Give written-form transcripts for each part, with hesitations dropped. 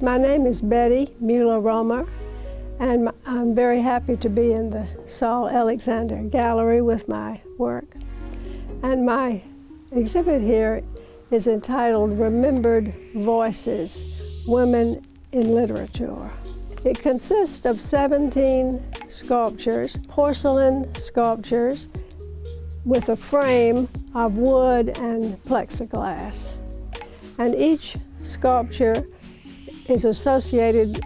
My name is Bette Mueller-Roemer, and I'm very happy to be in the Saul Alexander Gallery with my work. And my exhibit here is entitled Remembered Voices, Women in Literature. It consists of 17 sculptures, porcelain sculptures, with a frame of wood and plexiglass. And each sculpture is associated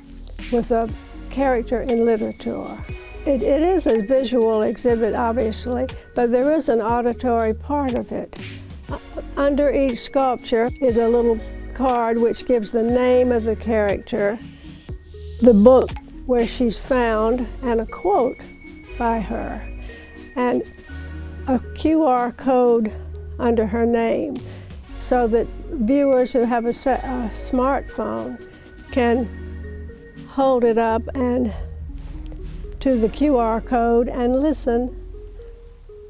with a character in literature. It is a visual exhibit, obviously, but there is an auditory part of it. Under each sculpture is a little card which gives the name of the character, the book where she's found, and a quote by her, and a QR code under her name, so that viewers who have a smartphone can hold it up and to the QR code and listen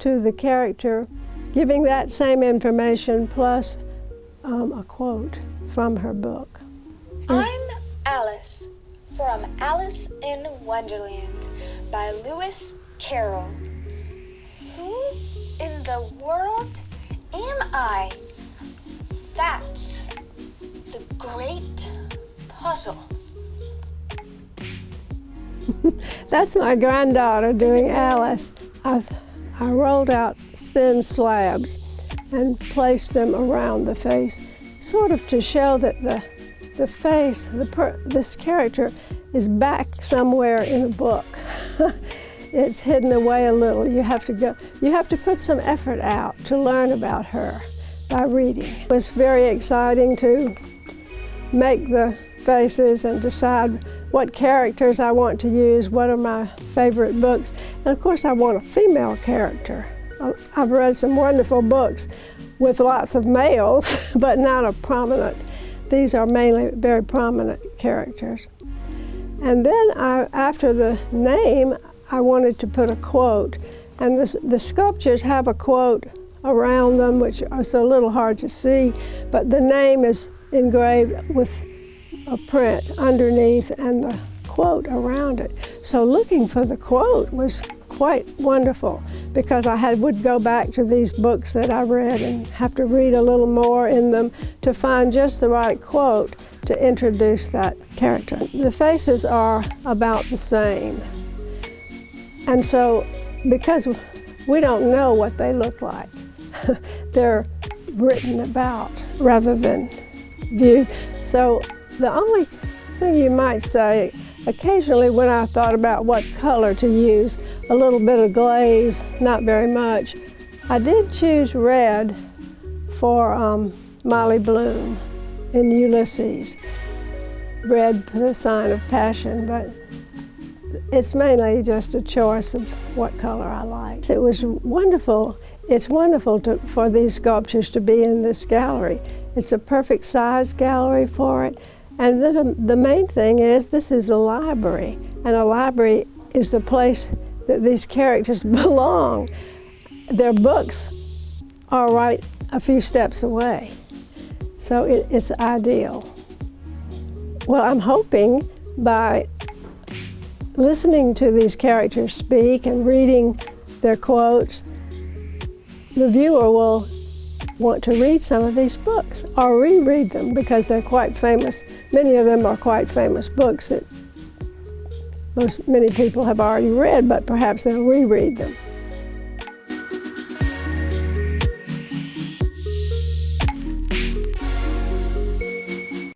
to the character giving that same information plus a quote from her book. I'm Alice from Alice in Wonderland by Lewis Carroll. Who in the world am I? That's the great puzzle. That's my granddaughter doing Alice. I rolled out thin slabs and placed them around the face, sort of to show that the face, this character is back somewhere in the book. It's hidden away a little. You have to put some effort out to learn about her by reading. It was very exciting to make the faces and decide what characters I want to use, what are my favorite books. And of course I want a female character. I've read some wonderful books with lots of males, but not a prominent. These are mainly very prominent characters. And then after the name, I wanted to put a quote. And the sculptures have a quote around them, which is a little hard to see, but the name is engraved with a print underneath and the quote around it. So looking for the quote was quite wonderful, because I would go back to these books that I read and have to read a little more in them to find just the right quote to introduce that character. The faces are about the same. And so, because we don't know what they look like, they're written about rather than viewed. So the only thing you might say, occasionally when I thought about what color to use, a little bit of glaze, not very much, I did choose red for Molly Bloom in Ulysses. Red for the sign of passion, but it's mainly just a choice of what color I like. It was wonderful. It's wonderful for these sculptures to be in this gallery. It's a perfect size gallery for it. And then the main thing is this is a library, and a library is the place that these characters belong. Their books are right a few steps away, so it's ideal. Well, I'm hoping by listening to these characters speak and reading their quotes, the viewer will want to read some of these books or reread them, because they're quite famous. Many of them are quite famous books that many people have already read, but perhaps they'll reread them.